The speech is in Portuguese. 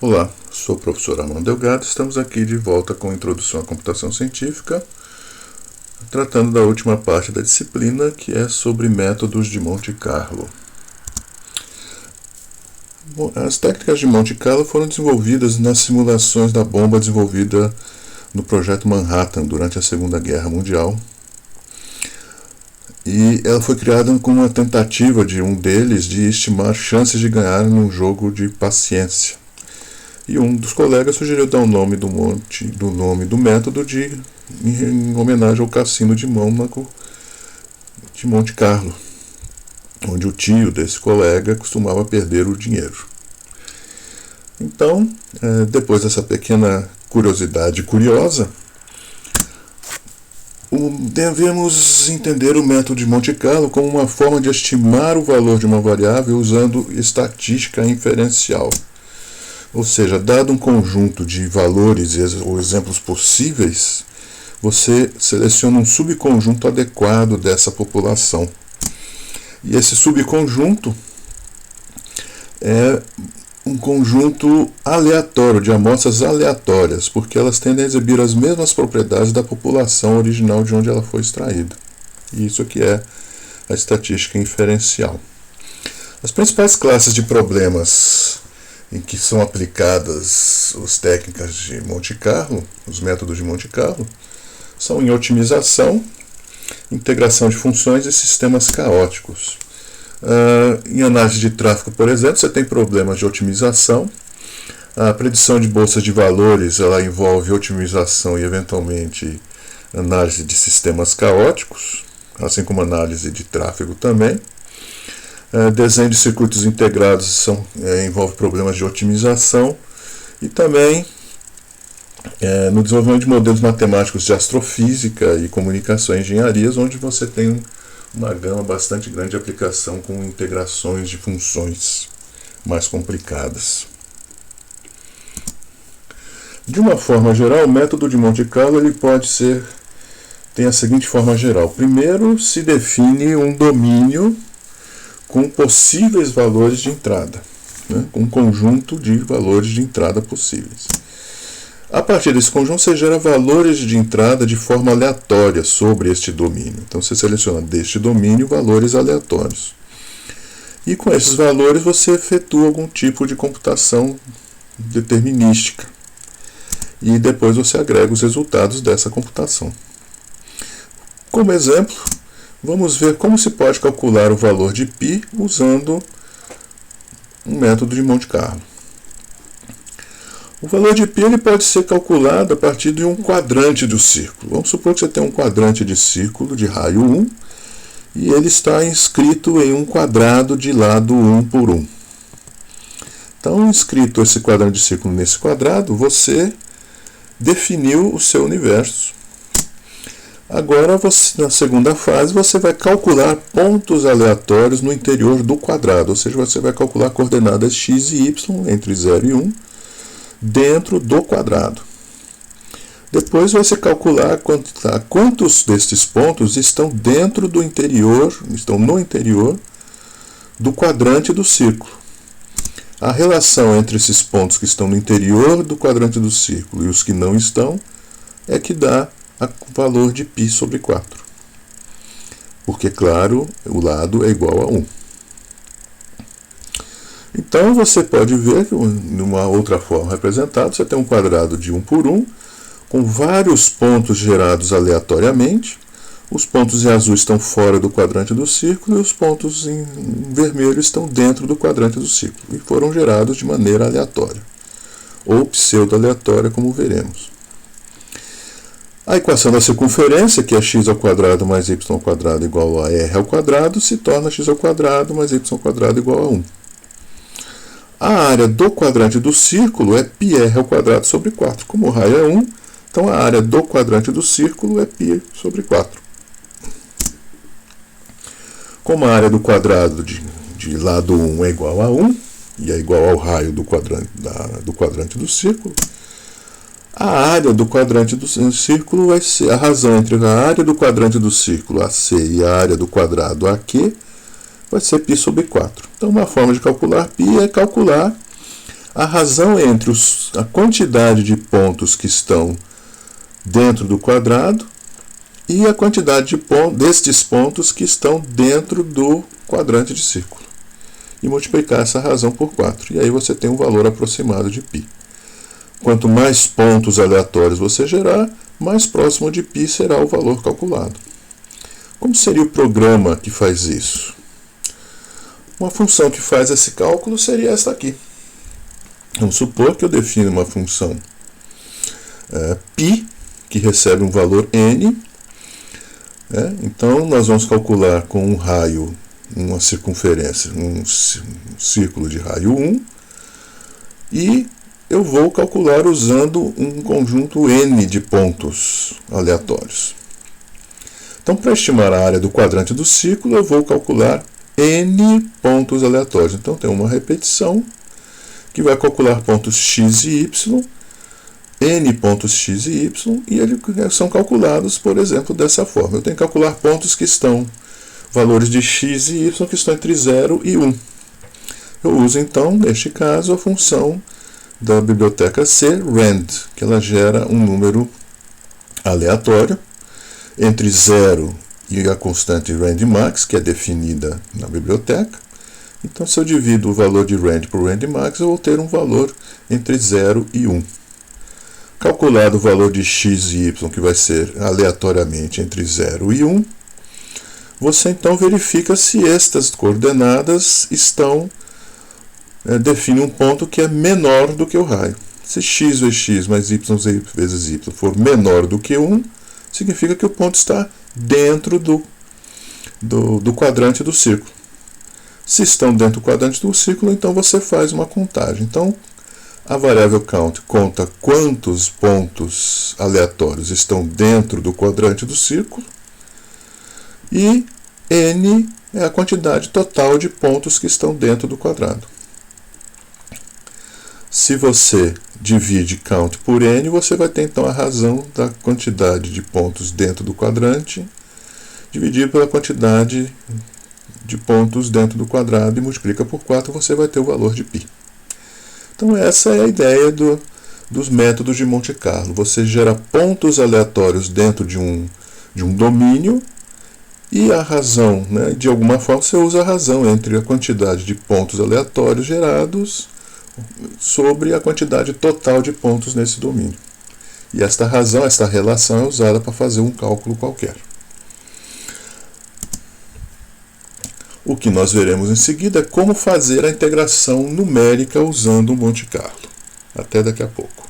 Olá, sou o professor Armando Delgado, estamos aqui de volta com a Introdução à Computação Científica, tratando da última parte da disciplina, que é sobre métodos de Monte Carlo. Bom, as técnicas de Monte Carlo foram desenvolvidas nas simulações da bomba desenvolvida no Projeto Manhattan durante a Segunda Guerra Mundial. E ela foi criada com uma tentativa de um deles de estimar chances de ganhar num jogo de paciência. E um dos colegas sugeriu dar o nome do método em homenagem ao cassino de Mônaco de Monte Carlo, onde o tio desse colega costumava perder o dinheiro. Então, depois dessa pequena curiosidade curiosa, devemos entender o método de Monte Carlo como uma forma de estimar o valor de uma variável usando estatística inferencial. Ou seja, dado um conjunto de valores ou exemplos possíveis, você seleciona um subconjunto adequado dessa população. E esse subconjunto é um conjunto aleatório, de amostras aleatórias, porque elas tendem a exibir as mesmas propriedades da população original de onde ela foi extraída. E isso aqui é a estatística inferencial. As principais classes de problemas em que são aplicadas as técnicas de Monte Carlo, os métodos de Monte Carlo, são em otimização, integração de funções e sistemas caóticos. Em análise de tráfego, por exemplo, você tem problemas de otimização. A predição de bolsas de valores ela envolve otimização e, eventualmente, análise de sistemas caóticos, assim como análise de tráfego também. Desenho de circuitos integrados envolve problemas de otimização e também no desenvolvimento de modelos matemáticos de astrofísica e comunicação e engenharias, onde você tem uma gama bastante grande de aplicação com integrações de funções mais complicadas. De uma forma geral, o método de Monte Carlo tem a seguinte forma geral. Primeiro, se define um domínio com possíveis valores de entrada, com um conjunto de valores de entrada possíveis. A partir desse conjunto, você gera valores de entrada de forma aleatória sobre este domínio. Então, você seleciona deste domínio valores aleatórios. E com esses valores, você efetua algum tipo de computação determinística. E depois você agrega os resultados dessa computação. Como exemplo, vamos ver como se pode calcular o valor de π usando um método de Monte Carlo. O valor de π ele pode ser calculado a partir de um quadrante do círculo. Vamos supor que você tem um quadrante de círculo de raio 1 e ele está inscrito em um quadrado de lado 1 por 1. Então, inscrito esse quadrante de círculo nesse quadrado, você definiu o seu universo. Agora, na segunda fase, você vai calcular pontos aleatórios no interior do quadrado, ou seja, você vai calcular coordenadas x e y entre 0 e 1 dentro do quadrado. Depois vai se calcular quantos destes pontos estão no interior do quadrante do círculo. A relação entre esses pontos que estão no interior do quadrante do círculo e os que não estão é que dá o valor de π sobre 4. Porque, claro, o lado é igual a 1. Então, você pode ver que, numa outra forma representada, você tem um quadrado de 1 por 1, com vários pontos gerados aleatoriamente. Os pontos em azul estão fora do quadrante do círculo e os pontos em vermelho estão dentro do quadrante do círculo. E foram gerados de maneira aleatória, ou pseudo-aleatória, como veremos. A equação da circunferência, que é x ao quadrado mais y ao quadrado igual a r ao quadrado, se torna x ao quadrado mais y ao quadrado igual a 1. A área do quadrante do círculo é πr ao quadrado sobre 4. Como o raio é 1, então a área do quadrante do círculo é π sobre 4. Como a área do quadrado de lado 1 é igual a 1, e é igual ao raio do quadrante do círculo, a área do quadrante do círculo vai ser a razão entre a área do quadrante do círculo AC e a área do quadrado AQ vai ser π sobre 4. Então, uma forma de calcular π é calcular a razão entre a quantidade de pontos que estão dentro do quadrado e a quantidade de destes pontos que estão dentro do quadrante de círculo. E multiplicar essa razão por 4. E aí você tem um valor aproximado de π. Quanto mais pontos aleatórios você gerar, mais próximo de π será o valor calculado. Como seria o programa que faz isso? Uma função que faz esse cálculo seria esta aqui. Vamos supor que eu defino uma função π, que recebe um valor n. Então, nós vamos calcular com um raio, uma circunferência, um círculo de raio 1, e eu vou calcular usando um conjunto n de pontos aleatórios. Então, para estimar a área do quadrante do círculo, eu vou calcular n pontos aleatórios. Então, tem uma repetição que vai calcular pontos x e y, n pontos x e y, e eles são calculados, por exemplo, dessa forma. Eu tenho que calcular pontos que estão, valores de x e y que estão entre 0 e 1. Eu uso, então, neste caso, a função da biblioteca C, rand, que ela gera um número aleatório entre 0 e a constante randmax, que é definida na biblioteca. Então, se eu divido o valor de rand por randmax, eu vou ter um valor entre 0 e 1. Calculado o valor de x e y, que vai ser aleatoriamente entre 0 e 1, você então verifica se estas coordenadas definem um ponto que é menor do que o raio. Se x vezes x mais y vezes y for menor do que 1, significa que o ponto está dentro do quadrante do círculo. Se estão dentro do quadrante do círculo, então você faz uma contagem. Então, a variável count conta quantos pontos aleatórios estão dentro do quadrante do círculo, e n é a quantidade total de pontos que estão dentro do quadrado. Se você divide count por n, você vai ter então a razão da quantidade de pontos dentro do quadrante dividido pela quantidade de pontos dentro do quadrado e multiplica por 4, você vai ter o valor de π. Então essa é a ideia dos métodos de Monte Carlo. Você gera pontos aleatórios dentro de um domínio e a razão, de alguma forma você usa a razão entre a quantidade de pontos aleatórios gerados sobre a quantidade total de pontos nesse domínio. E esta razão, esta relação é usada para fazer um cálculo qualquer. O que nós veremos em seguida é como fazer a integração numérica usando o Monte Carlo. Até daqui a pouco.